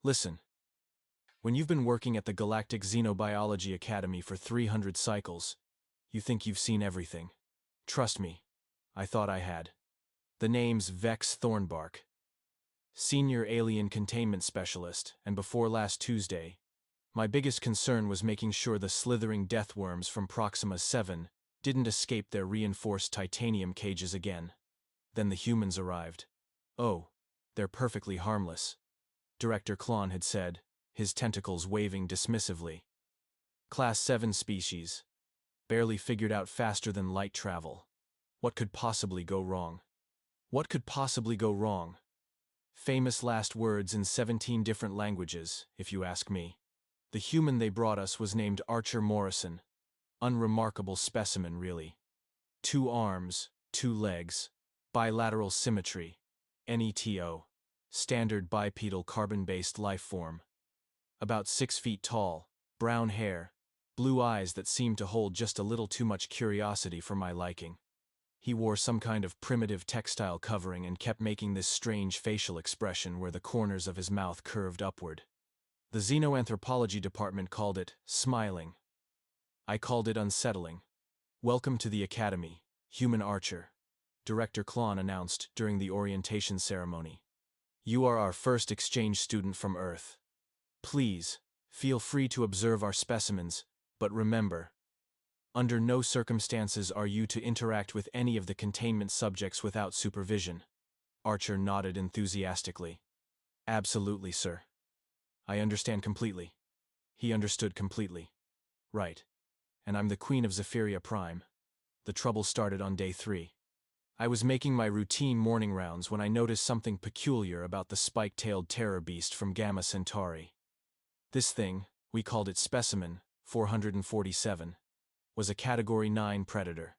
Listen, when you've been working at the Galactic Xenobiology Academy for 300 cycles, you think you've seen everything. Trust me, I thought I had. The name's Vex Thornbark. Senior Alien Containment Specialist, and before last Tuesday, my biggest concern was making sure the slithering deathworms from Proxima 7 didn't escape their reinforced titanium cages again. Then the humans arrived. Oh, they're perfectly harmless, Director Klon had said, his tentacles waving dismissively. Class 7 species. Barely figured out faster than light travel. What could possibly go wrong? What could possibly go wrong? Famous last words in 17 different languages, if you ask me. The human they brought us was named Archer Morrison. Unremarkable specimen, really. 2 arms, 2 legs, bilateral symmetry, NETO, standard bipedal carbon-based life form. About 6 feet tall, brown hair, blue eyes that seemed to hold just a little too much curiosity for my liking. He wore some kind of primitive textile covering and kept making this strange facial expression where the corners of his mouth curved upward. The xenoanthropology department called it smiling. I called it unsettling. Welcome to the Academy, Human Archer, Director Klon announced during the orientation ceremony. You are our first exchange student from Earth. Please, feel free to observe our specimens, but remember, under no circumstances are you to interact with any of the containment subjects without supervision. Archer nodded enthusiastically. Absolutely, sir. I understand completely. He understood completely. Right. And I'm the Queen of Zephyria Prime. The trouble started on day 3. I was making my routine morning rounds when I noticed something peculiar about the spike-tailed terror beast from Gamma Centauri. This thing, we called it Specimen 447, was a Category 9 predator.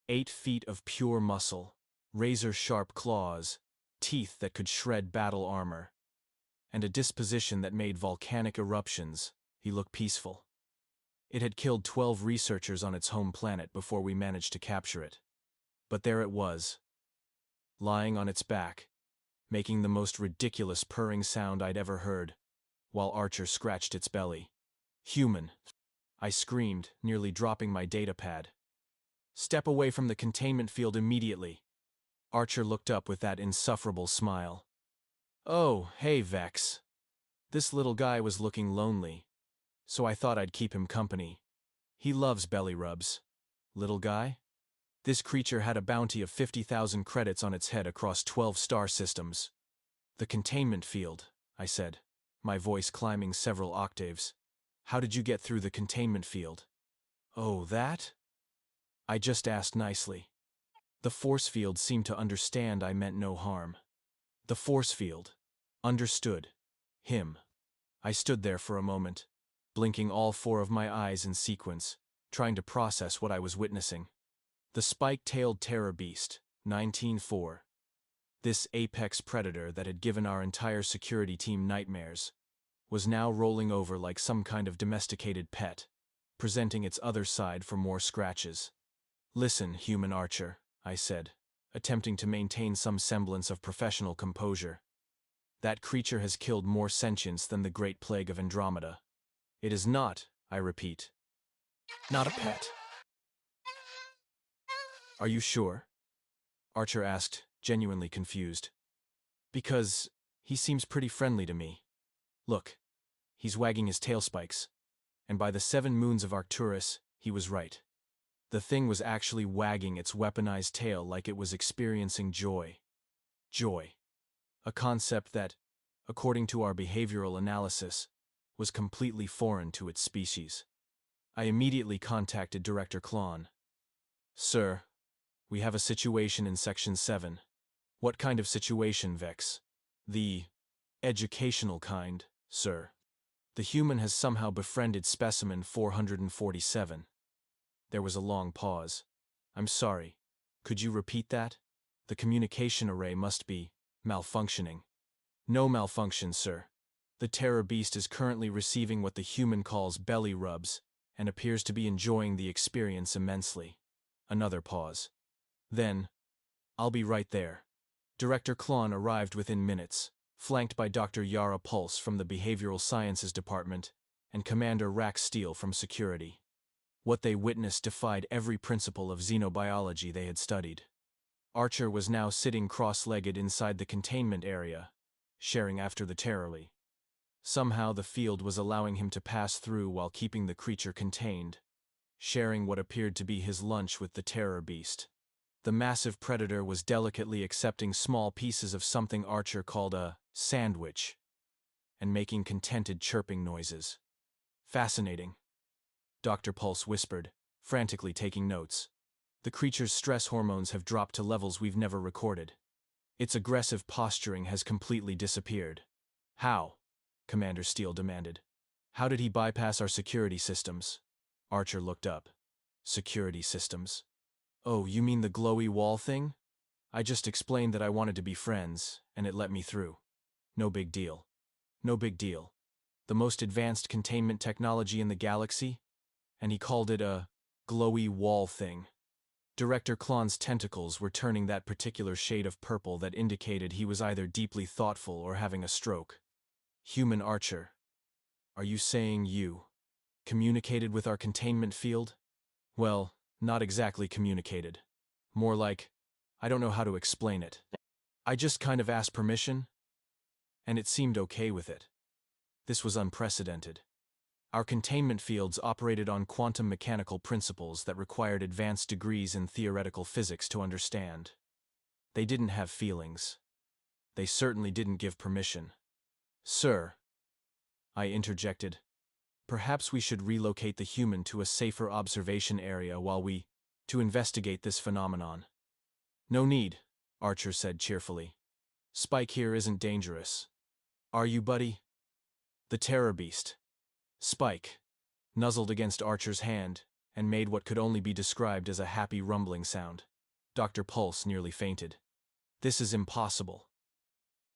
8 feet of pure muscle, razor-sharp claws, teeth that could shred battle armor, and a disposition that made volcanic eruptions. He looked peaceful. It had killed 12 researchers on its home planet before we managed to capture it. But there it was, lying on its back, making the most ridiculous purring sound I'd ever heard, while Archer scratched its belly. Human, I screamed, nearly dropping my datapad. Step away from the containment field immediately. Archer looked up with that insufferable smile. Oh, hey Vex. This little guy was looking lonely, so I thought I'd keep him company. He loves belly rubs. Little guy? This creature had a bounty of 50,000 credits on its head across 12 star systems. The containment field, I said, my voice climbing several octaves. How did you get through the containment field? Oh, that? I just asked nicely. The force field seemed to understand I meant no harm. The force field. Understood. Him. I stood there for a moment, blinking all 4 of my eyes in sequence, trying to process what I was witnessing. The spike-tailed terror beast, 19-4. This apex predator that had given our entire security team nightmares, was now rolling over like some kind of domesticated pet, presenting its other side for more scratches. Listen, Human Archer, I said, attempting to maintain some semblance of professional composure. That creature has killed more sentients than the Great Plague of Andromeda. It is not, I repeat, not a pet. Are you sure? Archer asked, genuinely confused. Because he seems pretty friendly to me. Look, he's wagging his tail spikes. And by the 7 moons of Arcturus, he was right. The thing was actually wagging its weaponized tail like it was experiencing joy. Joy. A concept that, according to our behavioral analysis, was completely foreign to its species. I immediately contacted Director Klon. Sir, we have a situation in Section 7. What kind of situation, Vex? The educational kind, sir. The human has somehow befriended Specimen 447. There was a long pause. I'm sorry. Could you repeat that? The communication array must be malfunctioning. No malfunction, sir. The terror beast is currently receiving what the human calls belly rubs, and appears to be enjoying the experience immensely. Another pause. Then, I'll be right there. Director Klon arrived within minutes, flanked by Dr. Yara Pulse from the Behavioral Sciences Department and Commander Rax Steele from Security. What they witnessed defied every principle of xenobiology they had studied. Archer was now sitting cross-legged inside the containment area, sharing after the terrorly. Somehow the field was allowing him to pass through while keeping the creature contained, sharing what appeared to be his lunch with the terror beast. The massive predator was delicately accepting small pieces of something Archer called a sandwich, and making contented chirping noises. Fascinating, Dr. Pulse whispered, frantically taking notes. The creature's stress hormones have dropped to levels we've never recorded. Its aggressive posturing has completely disappeared. How? Commander Steele demanded. How did he bypass our security systems? Archer looked up. Security systems? Oh, you mean the glowy wall thing? I just explained that I wanted to be friends, and it let me through. No big deal. No big deal. The most advanced containment technology in the galaxy? And he called it a glowy wall thing. Director Klon's tentacles were turning that particular shade of purple that indicated he was either deeply thoughtful or having a stroke. Human Archer. Are you saying you communicated with our containment field? Well, not exactly communicated. More like, I don't know how to explain it. I just kind of asked permission, and it seemed okay with it. This was unprecedented. Our containment fields operated on quantum mechanical principles that required advanced degrees in theoretical physics to understand. They didn't have feelings. They certainly didn't give permission. Sir, I interjected, perhaps we should relocate the human to a safer observation area while we investigate this phenomenon. No need, Archer said cheerfully. Spike here isn't dangerous. Are you, buddy? The terror beast. Spike nuzzled against Archer's hand and made what could only be described as a happy rumbling sound. Dr. Pulse nearly fainted. This is impossible.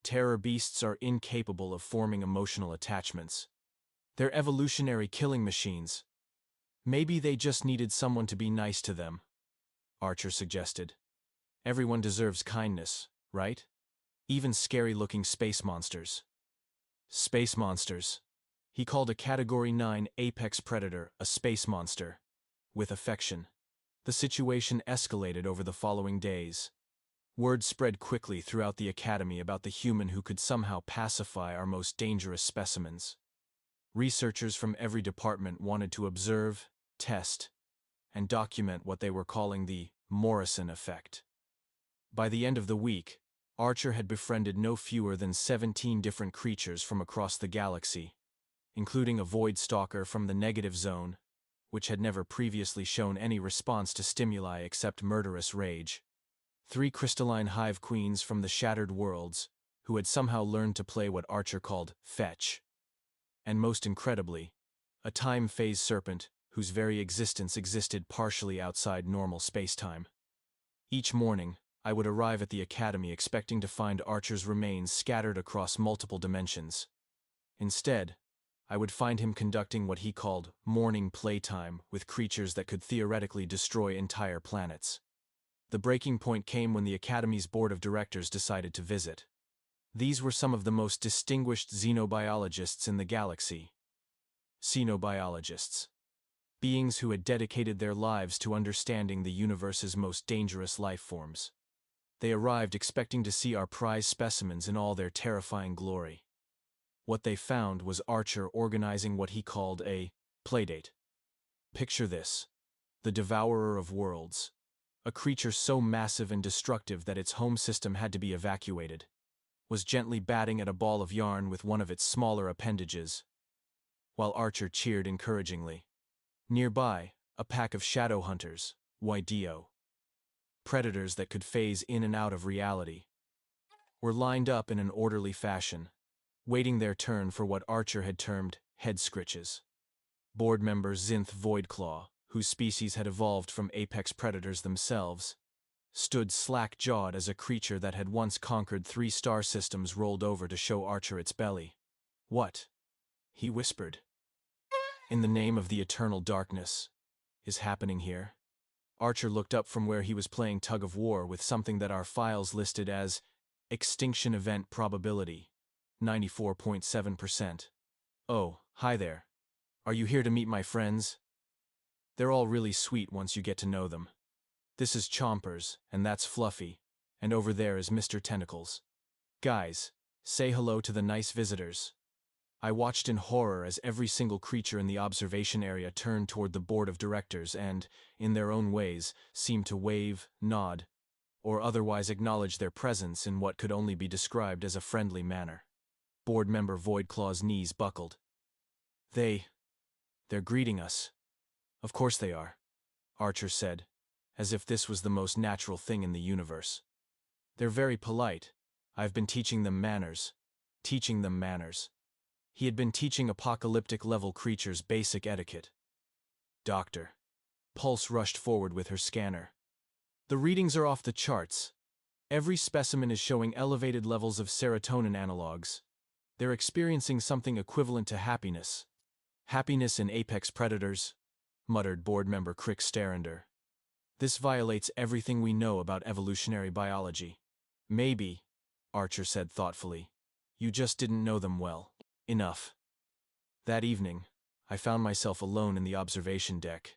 Terror beasts are incapable of forming emotional attachments. They're evolutionary killing machines. Maybe they just needed someone to be nice to them, Archer suggested. Everyone deserves kindness, right? Even scary-looking space monsters. Space monsters. He called a Category 9 apex predator a space monster, with affection. The situation escalated over the following days. Word spread quickly throughout the Academy about the human who could somehow pacify our most dangerous specimens. Researchers from every department wanted to observe, test, and document what they were calling the Morrison effect. By the end of the week, Archer had befriended no fewer than 17 different creatures from across the galaxy, including a void stalker from the negative zone, which had never previously shown any response to stimuli except murderous rage. 3 crystalline hive queens from the shattered worlds, who had somehow learned to play what Archer called fetch. And most incredibly, a time phase serpent whose very existence existed partially outside normal spacetime. Each morning, I would arrive at the Academy expecting to find Archer's remains scattered across multiple dimensions. Instead, I would find him conducting what he called morning playtime with creatures that could theoretically destroy entire planets. The breaking point came when the Academy's board of directors decided to visit. These were some of the most distinguished xenobiologists in the galaxy. Xenobiologists. Beings who had dedicated their lives to understanding the universe's most dangerous life forms. They arrived expecting to see our prize specimens in all their terrifying glory. What they found was Archer organizing what he called a playdate. Picture this: the devourer of worlds, a creature so massive and destructive that its home system had to be evacuated, was gently batting at a ball of yarn with one of its smaller appendages, while Archer cheered encouragingly. Nearby, a pack of shadow hunters, YDO, predators that could phase in and out of reality, were lined up in an orderly fashion, waiting their turn for what Archer had termed head scritches. Board member Zinth Voidclaw, whose species had evolved from apex predators themselves, stood slack-jawed as a creature that had once conquered 3 star systems rolled over to show Archer its belly. What? He whispered. In the name of the eternal darkness, is happening here? Archer looked up from where he was playing tug-of-war with something that our files listed as extinction event probability. 94.7%. Oh, hi there. Are you here to meet my friends? They're all really sweet once you get to know them. This is Chompers, and that's Fluffy, and over there is Mr. Tentacles. Guys, say hello to the nice visitors. I watched in horror as every single creature in the observation area turned toward the board of directors and, in their own ways, seemed to wave, nod, or otherwise acknowledge their presence in what could only be described as a friendly manner. Board member Voidclaw's knees buckled. They're greeting us. Of course they are, Archer said, as if this was the most natural thing in the universe. They're very polite. I've been teaching them manners. Teaching them manners. He had been teaching apocalyptic-level creatures basic etiquette. Doctor. Pulse rushed forward with her scanner. The readings are off the charts. Every specimen is showing elevated levels of serotonin analogs. They're experiencing something equivalent to happiness. Happiness in apex predators, muttered board member Crick Starender. This violates everything we know about evolutionary biology. Maybe, Archer said thoughtfully, you just didn't know them well enough. That evening, I found myself alone in the observation deck,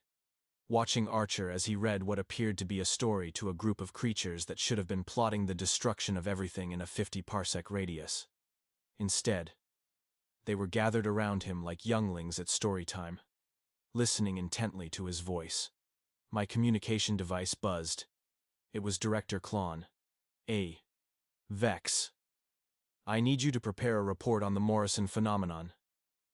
watching Archer as he read what appeared to be a story to a group of creatures that should have been plotting the destruction of everything in a 50-parsec radius. Instead, they were gathered around him like younglings at story time, listening intently to his voice. My communication device buzzed. It was Director Klon. Vex. I need you to prepare a report on the Morrison phenomenon.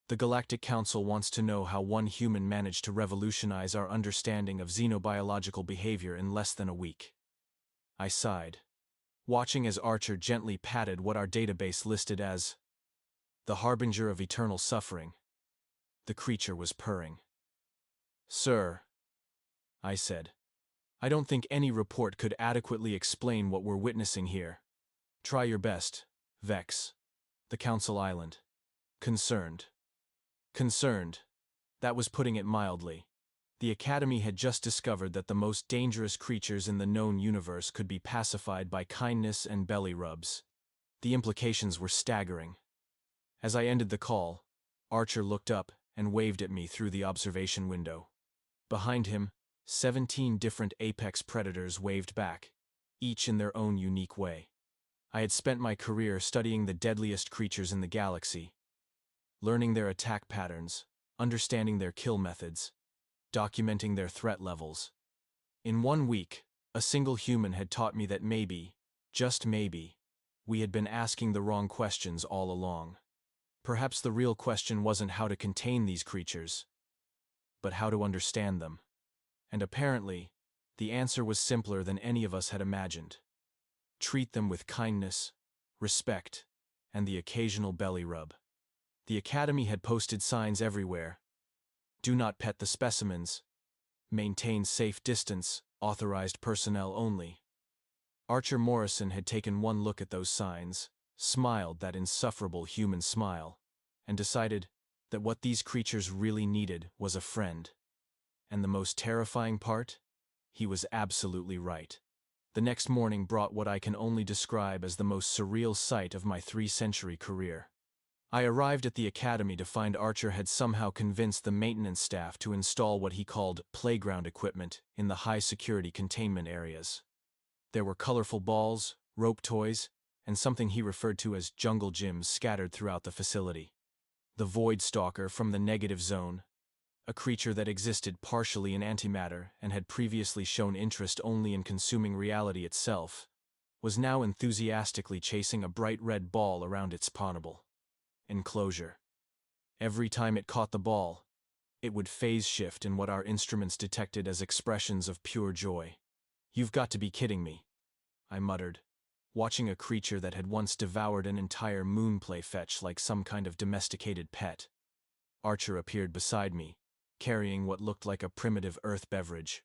The Galactic Council wants to know how one human managed to revolutionize our understanding of xenobiological behavior in less than a week. I sighed, watching as Archer gently patted what our database listed as the harbinger of eternal suffering. The creature was purring. Sir, I said, I don't think any report could adequately explain what we're witnessing here. Try your best, Vex. The Council Island. Concerned. That was putting it mildly. The Academy had just discovered that the most dangerous creatures in the known universe could be pacified by kindness and belly rubs. The implications were staggering. As I ended the call, Archer looked up and waved at me through the observation window. Behind him, 17 different apex predators waved back, each in their own unique way. I had spent my career studying the deadliest creatures in the galaxy, learning their attack patterns, understanding their kill methods, documenting their threat levels. In 1 week, a single human had taught me that maybe, just maybe, we had been asking the wrong questions all along. Perhaps the real question wasn't how to contain these creatures, but how to understand them. And apparently, the answer was simpler than any of us had imagined. Treat them with kindness, respect, and the occasional belly rub. The Academy had posted signs everywhere. Do not pet the specimens. Maintain safe distance, authorized personnel only. Archer Morrison had taken one look at those signs, smiled that insufferable human smile, and decided that what these creatures really needed was a friend. And the most terrifying part? He was absolutely right. The next morning brought what I can only describe as the most surreal sight of my 3-century career. I arrived at the Academy to find Archer had somehow convinced the maintenance staff to install what he called playground equipment in the high-security containment areas. There were colorful balls, rope toys, and something he referred to as jungle gyms scattered throughout the facility. The Void Stalker from the negative zone, a creature that existed partially in antimatter and had previously shown interest only in consuming reality itself, was now enthusiastically chasing a bright red ball around its spawnable enclosure. Every time it caught the ball, it would phase shift in what our instruments detected as expressions of pure joy. You've got to be kidding me, I muttered, watching a creature that had once devoured an entire moonplay fetch like some kind of domesticated pet. Archer appeared beside me, carrying what looked like a primitive earth beverage.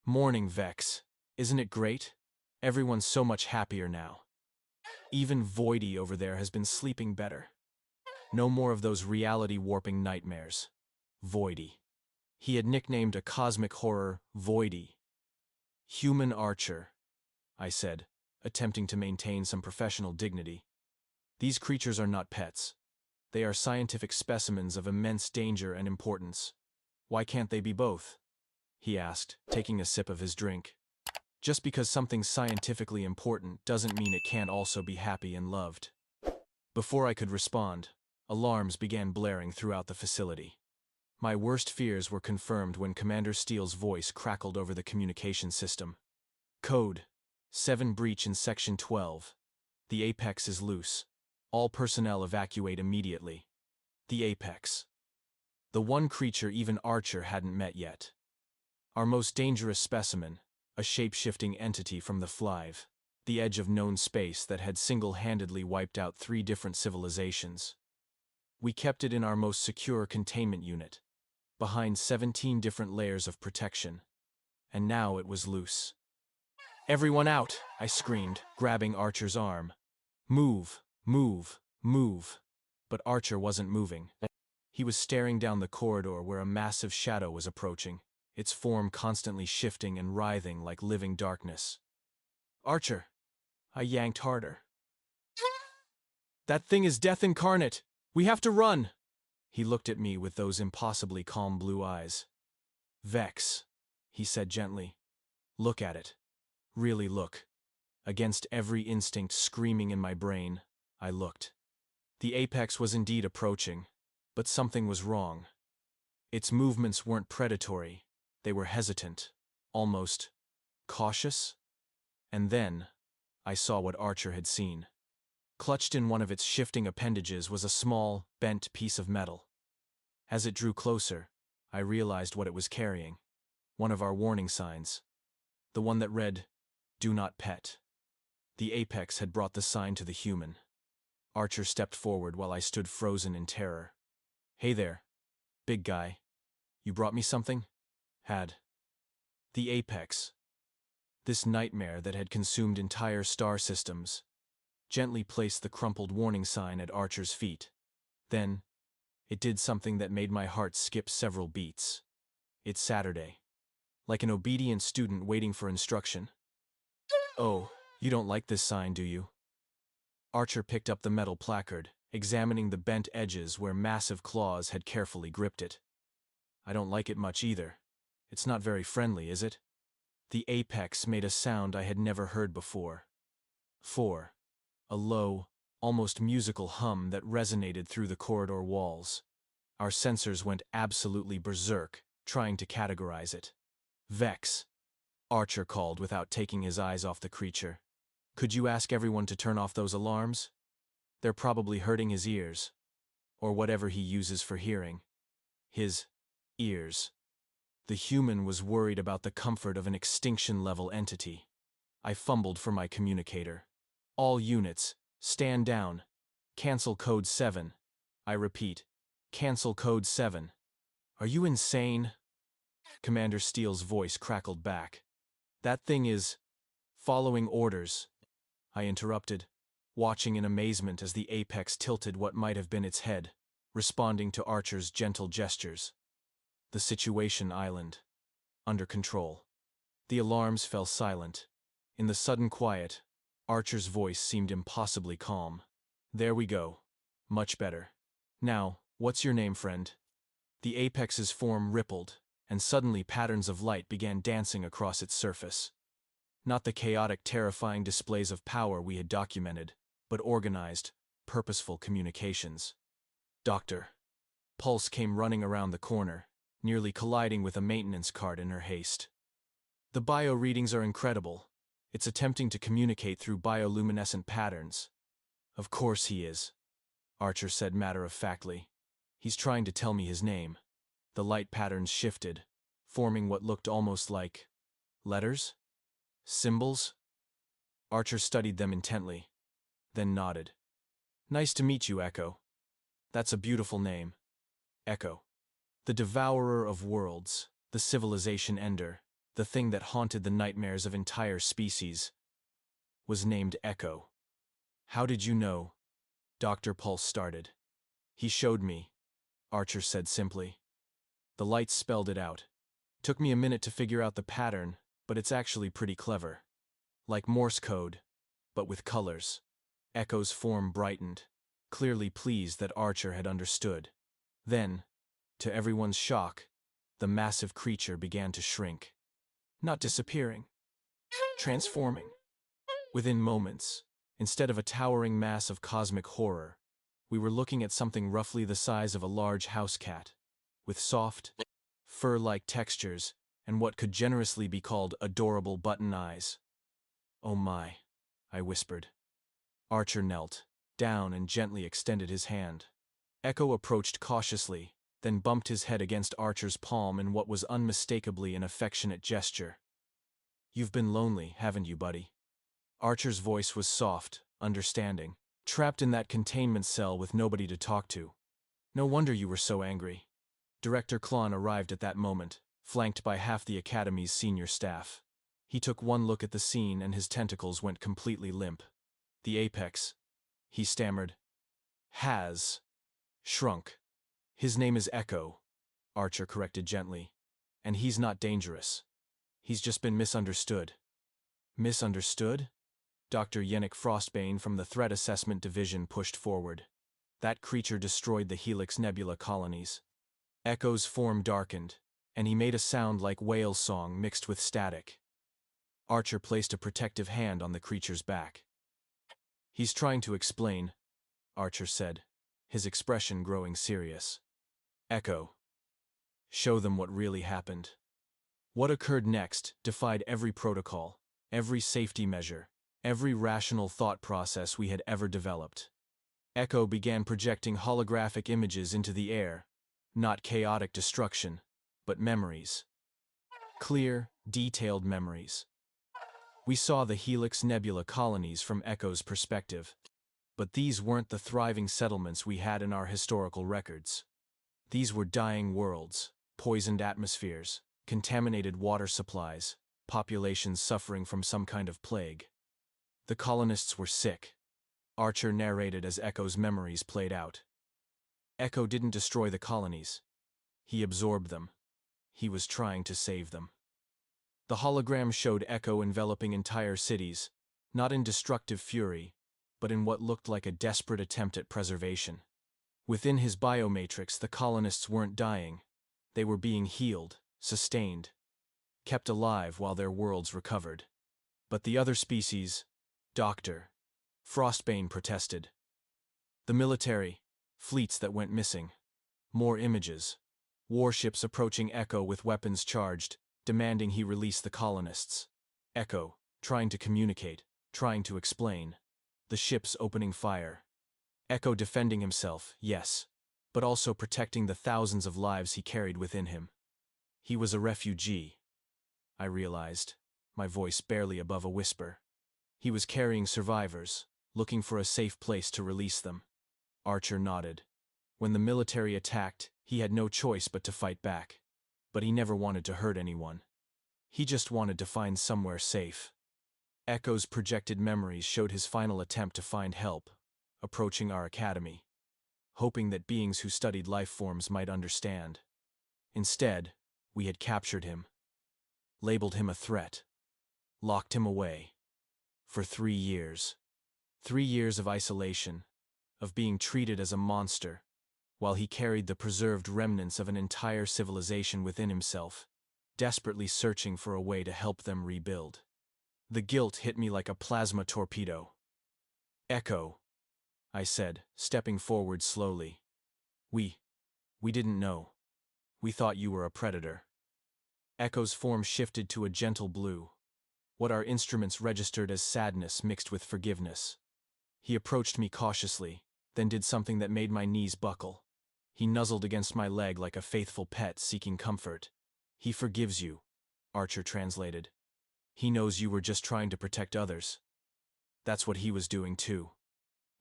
Morning, Vex. Isn't it great? Everyone's so much happier now. Even Voidy over there has been sleeping better. No more of those reality-warping nightmares. Voidy. He had nicknamed a cosmic horror Voidy. Human Archer, I said, attempting to maintain some professional dignity. These creatures are not pets. They are scientific specimens of immense danger and importance. Why can't they be both? He asked, taking a sip of his drink. Just because something's scientifically important doesn't mean it can't also be happy and loved. Before I could respond, alarms began blaring throughout the facility. My worst fears were confirmed when Commander Steele's voice crackled over the communication system. Code 7 breach in Section 12. The apex is loose. All personnel evacuate immediately. The apex. The one creature even Archer hadn't met yet. Our most dangerous specimen, a shape-shifting entity from the Flive, the edge of known space that had single-handedly wiped out 3 different civilizations. We kept it in our most secure containment unit, behind 17 different layers of protection, and now it was loose. "Everyone out!" I screamed, grabbing Archer's arm. "Move, move, move." But Archer wasn't moving. He was staring down the corridor where a massive shadow was approaching, its form constantly shifting and writhing like living darkness. "Archer!" I yanked harder. "That thing is death incarnate! We have to run!" He looked at me with those impossibly calm blue eyes. "Vex," he said gently. "Look at it. Really look." Against every instinct screaming in my brain, I looked. The apex was indeed approaching, but something was wrong. Its movements weren't predatory, they were hesitant, almost cautious. And then, I saw what Archer had seen. Clutched in one of its shifting appendages was a small, bent piece of metal. As it drew closer, I realized what it was carrying. One of our warning signs. The one that read, "Do not pet." The apex had brought the sign to the human. Archer stepped forward while I stood frozen in terror. "Hey there, big guy. You brought me something?" Had. The apex. This nightmare that had consumed entire star systems gently placed the crumpled warning sign at Archer's feet. Then, it did something that made my heart skip several beats. It's Saturday. Like an obedient student waiting for instruction. "Oh, you don't like this sign, do you?" Archer picked up the metal placard, examining the bent edges where massive claws had carefully gripped it. "I don't like it much either. It's not very friendly, is it?" The apex made a sound I had never heard before. A low, almost musical hum that resonated through the corridor walls. Our sensors went absolutely berserk, trying to categorize it. "Vex," Archer called without taking his eyes off the creature. "Could you ask everyone to turn off those alarms? They're probably hurting his ears. Or whatever he uses for hearing. His ears." The human was worried about the comfort of an extinction-level entity. I fumbled for my communicator. "All units, stand down. Cancel Code 7. I repeat, cancel Code 7. "Are you insane?" Commander Steele's voice crackled back. "That thing is following orders," I interrupted, watching in amazement as the apex tilted what might have been its head, responding to Archer's gentle gestures. The situation island. Under control. The alarms fell silent. In the sudden quiet, Archer's voice seemed impossibly calm. "There we go. Much better. Now, what's your name, friend?" The apex's form rippled, and suddenly patterns of light began dancing across its surface. Not the chaotic, terrifying displays of power we had documented, but organized, purposeful communications. "Doctor." Pulse came running around the corner, nearly colliding with a maintenance cart in her haste. "The bio readings are incredible. It's attempting to communicate through bioluminescent patterns." "Of course he is," Archer said matter-of-factly. "He's trying to tell me his name." The light patterns shifted, forming what looked almost like letters? Symbols? Archer studied them intently, then nodded. "Nice to meet you, Echo. That's a beautiful name." Echo. The devourer of worlds, the civilization ender, the thing that haunted the nightmares of entire species, was named Echo. "How did you know?" Dr. Pulse started. "He showed me," Archer said simply. The lights spelled it out. Took me a minute to figure out the pattern, but it's actually pretty clever. Like Morse code, but with colors. Echo's form brightened, clearly pleased that Archer had understood. Then, to everyone's shock, the massive creature began to shrink. Not disappearing, transforming. Within moments, instead of a towering mass of cosmic horror, we were looking at something roughly the size of a large house cat, with soft, fur-like textures and what could generously be called adorable button eyes. "Oh my," I whispered. Archer knelt down and gently extended his hand. Echo approached cautiously, then bumped his head against Archer's palm in what was unmistakably an affectionate gesture. "You've been lonely, haven't you, buddy?" Archer's voice was soft, understanding. "Trapped in that containment cell with nobody to talk to. No wonder you were so angry." Director Klon arrived at that moment, flanked by half the Academy's senior staff. He took one look at the scene and his tentacles went completely limp. "The apex," he stammered, "has shrunk. His name is Echo," Archer corrected gently, "and he's not dangerous. He's just been misunderstood." "Misunderstood?" Dr. Yennik Frostbane from the Threat Assessment Division pushed forward. "That creature destroyed the Helix Nebula colonies." Echo's form darkened, and he made a sound like whale song mixed with static. Archer placed a protective hand on the creature's back. "He's trying to explain," Archer said, his expression growing serious. "Echo, show them what really happened." What occurred next defied every protocol, every safety measure, every rational thought process we had ever developed. Echo began projecting holographic images into the air, not chaotic destruction, but memories. Clear, detailed memories. We saw the Helix Nebula colonies from Echo's perspective, but these weren't the thriving settlements we had in our historical records. These were dying worlds, poisoned atmospheres, contaminated water supplies, populations suffering from some kind of plague. The colonists were sick, Archer narrated as Echo's memories played out. Echo didn't destroy the colonies. He absorbed them. He was trying to save them. The hologram showed Echo enveloping entire cities, not in destructive fury, but in what looked like a desperate attempt at preservation. Within his biomatrix, the colonists weren't dying. They were being healed, sustained, kept alive while their worlds recovered. But the other species, Dr. Frostbane protested. The military, fleets that went missing. More images. Warships approaching Echo with weapons charged, demanding he release the colonists. Echo, trying to communicate, trying to explain. The ships opening fire. Echo defending himself, yes, but also protecting the thousands of lives he carried within him. He was a refugee, I realized, my voice barely above a whisper. He was carrying survivors, looking for a safe place to release them. Archer nodded. When the military attacked, he had no choice but to fight back. But he never wanted to hurt anyone. He just wanted to find somewhere safe. Echo's projected memories showed his final attempt to find help, approaching our academy, hoping that beings who studied life forms might understand. Instead, we had captured him, labeled him a threat, locked him away. For 3 years. 3 years of isolation, of being treated as a monster, while he carried the preserved remnants of an entire civilization within himself, desperately searching for a way to help them rebuild. The guilt hit me like a plasma torpedo. "Echo," I said, stepping forward slowly. We didn't know. We thought you were a predator." Echo's form shifted to a gentle blue, what our instruments registered as sadness mixed with forgiveness. He approached me cautiously, then did something that made my knees buckle. He nuzzled against my leg like a faithful pet seeking comfort. "He forgives you," Archer translated. "He knows you were just trying to protect others." That's what he was doing too.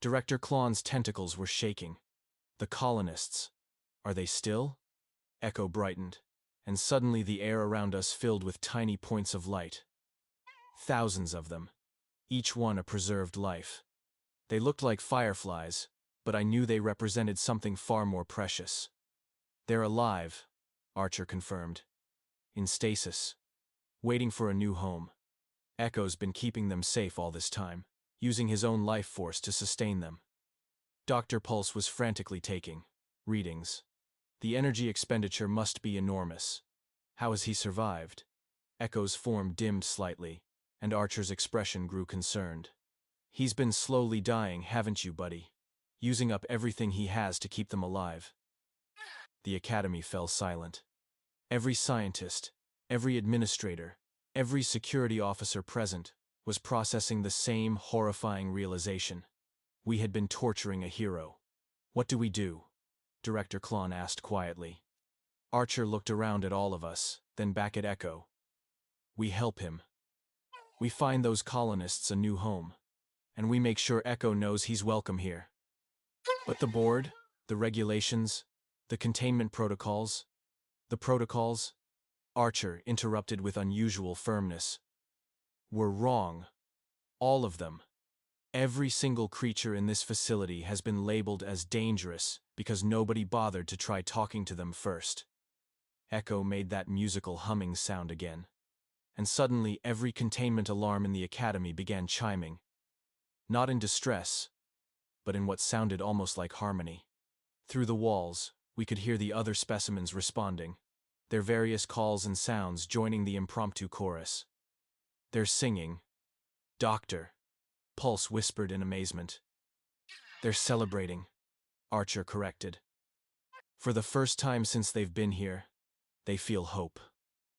Director Klon's tentacles were shaking. "The colonists. Are they still?" Echo brightened, and suddenly the air around us filled with tiny points of light. Thousands of them, each one a preserved life. They looked like fireflies, but I knew they represented something far more precious. "They're alive," Archer confirmed. "In stasis. Waiting for a new home. Echo's been keeping them safe all this time, using his own life force to sustain them." Dr. Pulse was frantically taking readings. The energy expenditure must be enormous. How has he survived? Echo's form dimmed slightly, and Archer's expression grew concerned. He's been slowly dying, haven't you, buddy? Using up everything he has to keep them alive. The academy fell silent. Every scientist, every administrator, every security officer present was processing the same horrifying realization. We had been torturing a hero. What do we do? Director Klon asked quietly. Archer looked around at all of us, then back at Echo. We help him. We find those colonists a new home, and we make sure Echo knows he's welcome here. But the board, the regulations, the containment protocols, the protocols, Archer interrupted with unusual firmness, were wrong. All of them. Every single creature in this facility has been labeled as dangerous because nobody bothered to try talking to them first. Echo made that musical humming sound again. And suddenly every containment alarm in the academy began chiming. Not in distress, but in what sounded almost like harmony. Through the walls, we could hear the other specimens responding, their various calls and sounds joining the impromptu chorus. They're singing. Doctor, Pulse whispered in amazement. They're celebrating, Archer corrected. For the first time since they've been here, they feel hope.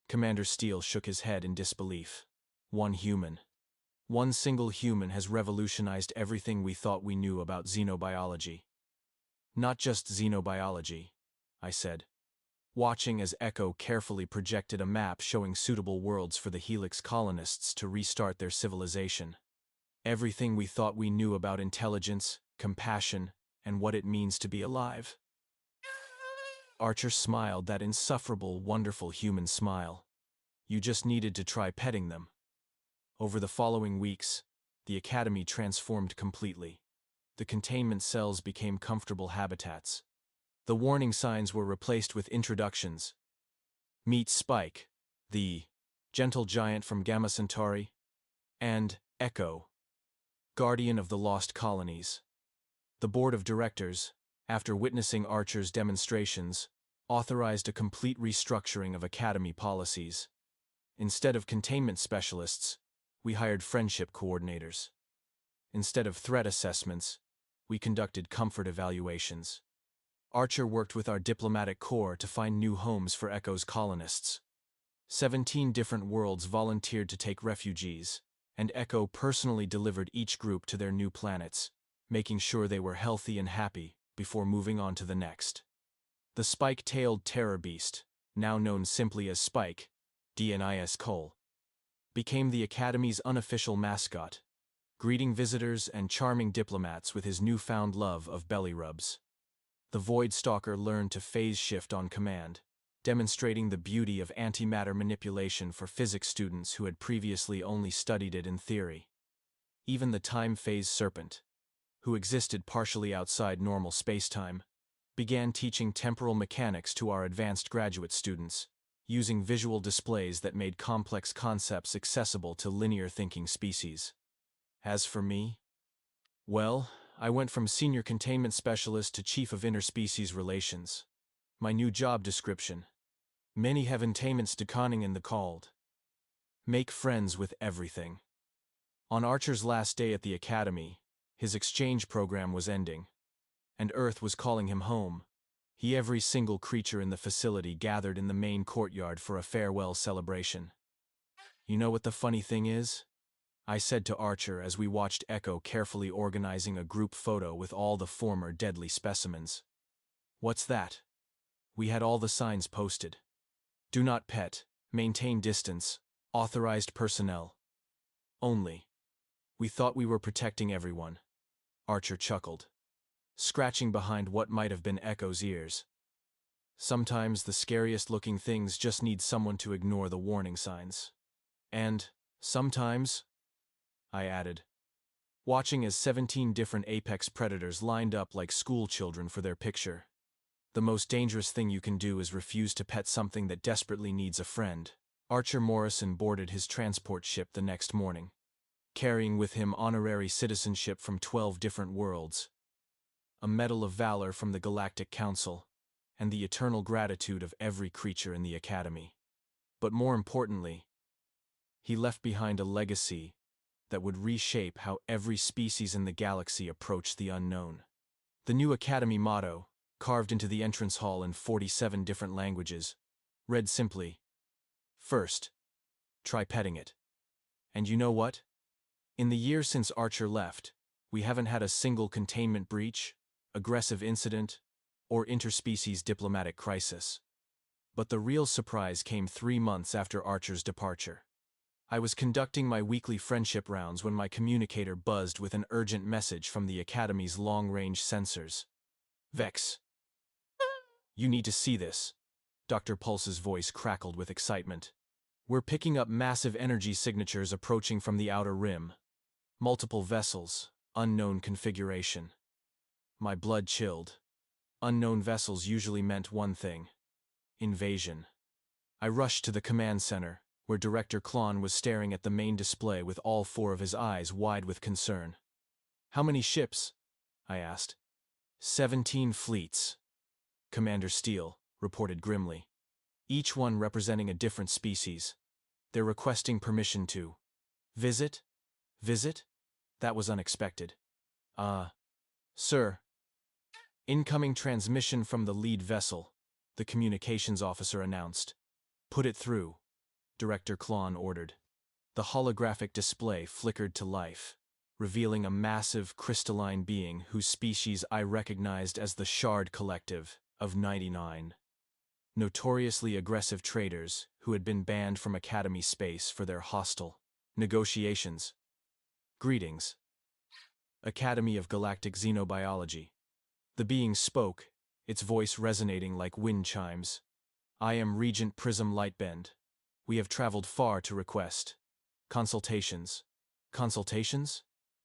Commander Steele shook his head in disbelief. One single human has revolutionized everything we thought we knew about xenobiology. Not just xenobiology, I said, watching as Echo carefully projected a map showing suitable worlds for the Helix colonists to restart their civilization. Everything we thought we knew about intelligence, compassion, and what it means to be alive. Archer smiled, that insufferable, wonderful human smile. You just needed to try petting them. Over the following weeks, the academy transformed completely. The containment cells became comfortable habitats. The warning signs were replaced with introductions. Meet Spike, the gentle giant from Gamma Centauri, and Echo, guardian of the lost colonies. The board of directors, after witnessing Archer's demonstrations, authorized a complete restructuring of academy policies. Instead of containment specialists, we hired friendship coordinators. Instead of threat assessments, we conducted comfort evaluations. Archer worked with our diplomatic corps to find new homes for Echo's colonists. 17 different worlds volunteered to take refugees, and Echo personally delivered each group to their new planets, making sure they were healthy and happy before moving on to the next. The spike-tailed terror beast, now known simply as Spike, DNIS Cole, became the Academy's unofficial mascot, greeting visitors and charming diplomats with his newfound love of belly rubs. The Void Stalker learned to phase shift on command, demonstrating the beauty of antimatter manipulation for physics students who had previously only studied it in theory. Even the Time Phase Serpent, who existed partially outside normal spacetime, began teaching temporal mechanics to our advanced graduate students, using visual displays that made complex concepts accessible to linear-thinking species. As for me, well, I went from senior containment specialist to chief of interspecies relations. My new job description. Many have containments deconning in the called. Make friends with everything. On Archer's last day at the academy, his exchange program was ending, and Earth was calling him home. Every single creature in the facility gathered in the main courtyard for a farewell celebration. You know what the funny thing is? I said to Archer as we watched Echo carefully organizing a group photo with all the former deadly specimens. What's that? We had all the signs posted. Do not pet, maintain distance, authorized personnel. Only. We thought we were protecting everyone. Archer chuckled, scratching behind what might have been Echo's ears. Sometimes the scariest-looking things just need someone to ignore the warning signs. And, sometimes, I added, watching as 17 different apex predators lined up like school children for their picture. The most dangerous thing you can do is refuse to pet something that desperately needs a friend. Archer Morrison boarded his transport ship the next morning, carrying with him honorary citizenship from 12 different worlds. a medal of valor from the Galactic Council, and the eternal gratitude of every creature in the Academy. But more importantly, he left behind a legacy that would reshape how every species in the galaxy approached the unknown. The new Academy motto, carved into the entrance hall in 47 different languages, read simply, "First, try petting it." And you know what? In the years since Archer left, we haven't had a single containment breach, aggressive incident, or interspecies diplomatic crisis. But the real surprise came 3 months after Archer's departure. I was conducting my weekly friendship rounds when my communicator buzzed with an urgent message from the Academy's long-range sensors. "Vex, you need to see this." Dr. Pulse's voice crackled with excitement. "We're picking up massive energy signatures approaching from the outer rim. Multiple vessels, unknown configuration." My blood chilled. Unknown vessels usually meant one thing: invasion. I rushed to the command center, where Director Klon was staring at the main display with all 4 of his eyes wide with concern. "How many ships?" I asked. 17 fleets," Commander Steele reported grimly. "Each one representing a different species. They're requesting permission to visit? Visit? That was unexpected." Sir." "Incoming transmission from the lead vessel," the communications officer announced. "Put it through," Director Klon ordered. The holographic display flickered to life, revealing a massive, crystalline being whose species I recognized as the Shard Collective of 99. Notoriously aggressive traders who had been banned from Academy space for their hostile negotiations. "Greetings, Academy of Galactic Xenobiology." The being spoke, its voice resonating like wind chimes. "I am Regent Prism Lightbend. We have traveled far to request consultations." "Consultations?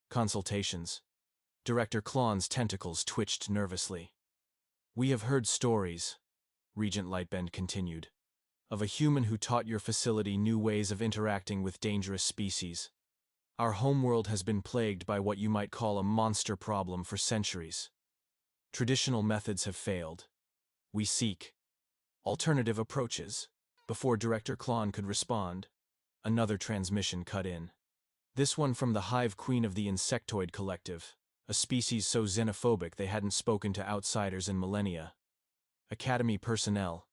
Consultations." Director Klon's tentacles twitched nervously. "We have heard stories," Regent Lightbend continued, "of a human who taught your facility new ways of interacting with dangerous species. Our homeworld has been plagued by what you might call a monster problem for centuries. Traditional methods have failed. We seek alternative approaches." Before Director Klon could respond, another transmission cut in. This one from the Hive Queen of the Insectoid Collective, a species so xenophobic they hadn't spoken to outsiders in millennia. "Academy personnel."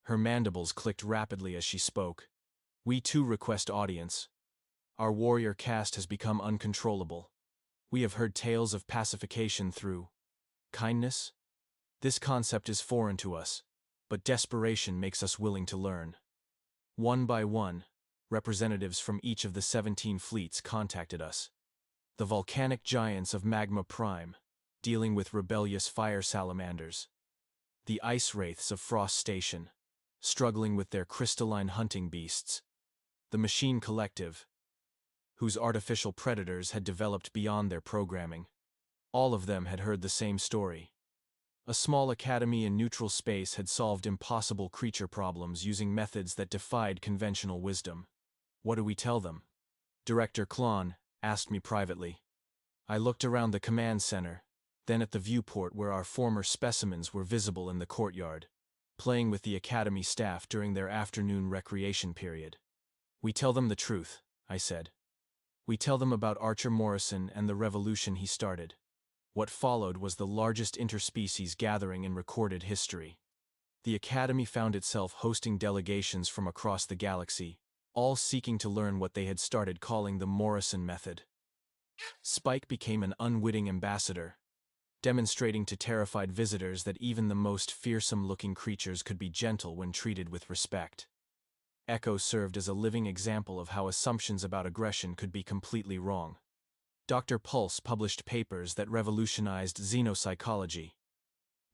Her mandibles clicked rapidly as she spoke. "We too request audience. Our warrior caste has become uncontrollable. We have heard tales of pacification through kindness. This concept is foreign to us, but desperation makes us willing to learn." One by one, representatives from each of the 17 fleets contacted us. The volcanic giants of Magma Prime, dealing with rebellious fire salamanders. The ice wraiths of Frost Station, struggling with their crystalline hunting beasts. The Machine Collective, whose artificial predators had developed beyond their programming. All of them had heard the same story. A small academy in neutral space had solved impossible creature problems using methods that defied conventional wisdom. "What do we tell them?" Director Klon asked me privately. I looked around the command center, then at the viewport where our former specimens were visible in the courtyard, playing with the academy staff during their afternoon recreation period. "We tell them the truth," I said. "We tell them about Archer Morrison and the revolution he started." What followed was the largest interspecies gathering in recorded history. The Academy found itself hosting delegations from across the galaxy, all seeking to learn what they had started calling the Morrison method. Spike became an unwitting ambassador, demonstrating to terrified visitors that even the most fearsome-looking creatures could be gentle when treated with respect. Echo served as a living example of how assumptions about aggression could be completely wrong. Dr. Pulse published papers that revolutionized xenopsychology.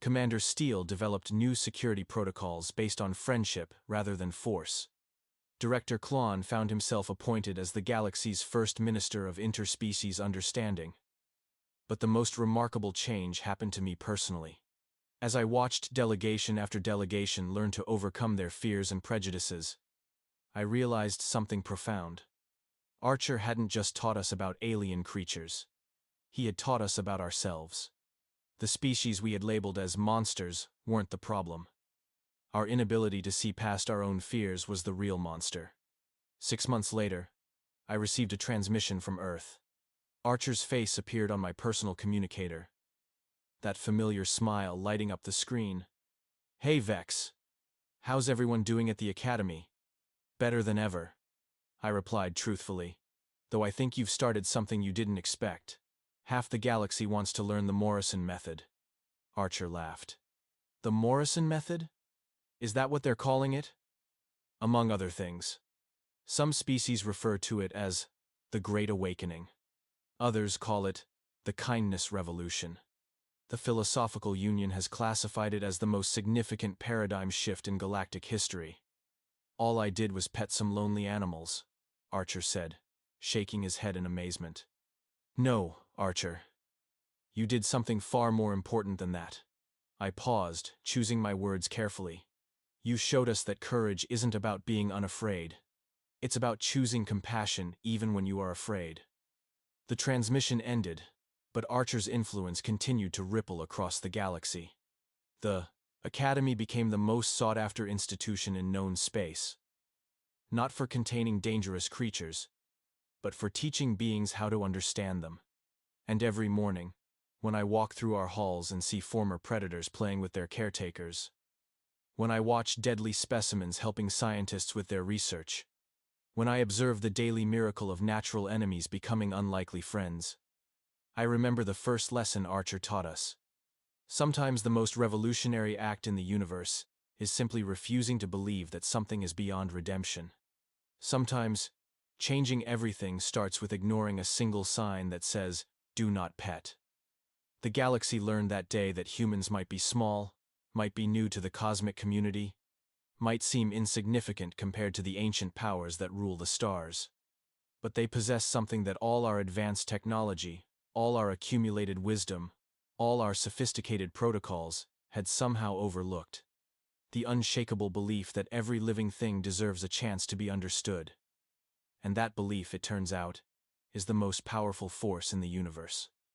Commander Steele developed new security protocols based on friendship rather than force. Director Klon found himself appointed as the galaxy's first minister of interspecies understanding. But the most remarkable change happened to me personally. As I watched delegation after delegation learn to overcome their fears and prejudices, I realized something profound. Archer hadn't just taught us about alien creatures. He had taught us about ourselves. The species we had labeled as monsters weren't the problem. Our inability to see past our own fears was the real monster. 6 months later, I received a transmission from Earth. Archer's face appeared on my personal communicator. That familiar smile lighting up the screen. "Hey Vex. How's everyone doing at the Academy?" "Better than ever," I replied truthfully. "Though I think you've started something you didn't expect. Half the galaxy wants to learn the Morrison method." Archer laughed. "The Morrison method? Is that what they're calling it?" "Among other things. Some species refer to it as the Great Awakening. Others call it the Kindness Revolution. The Philosophical Union has classified it as the most significant paradigm shift in galactic history." "All I did was pet some lonely animals," Archer said, shaking his head in amazement. "No, Archer. You did something far more important than that." I paused, choosing my words carefully. "You showed us that courage isn't about being unafraid. It's about choosing compassion even when you are afraid." The transmission ended, but Archer's influence continued to ripple across the galaxy. The Academy became the most sought-after institution in known space. Not for containing dangerous creatures, but for teaching beings how to understand them. And every morning, when I walk through our halls and see former predators playing with their caretakers, when I watch deadly specimens helping scientists with their research, when I observe the daily miracle of natural enemies becoming unlikely friends, I remember the first lesson Archer taught us. Sometimes the most revolutionary act in the universe is simply refusing to believe that something is beyond redemption. Sometimes, changing everything starts with ignoring a single sign that says, "Do not pet." The galaxy learned that day that humans might be small, might be new to the cosmic community, might seem insignificant compared to the ancient powers that rule the stars. But they possess something that all our advanced technology, all our accumulated wisdom, all our sophisticated protocols had somehow overlooked. The unshakable belief that every living thing deserves a chance to be understood. And that belief, it turns out, is the most powerful force in the universe.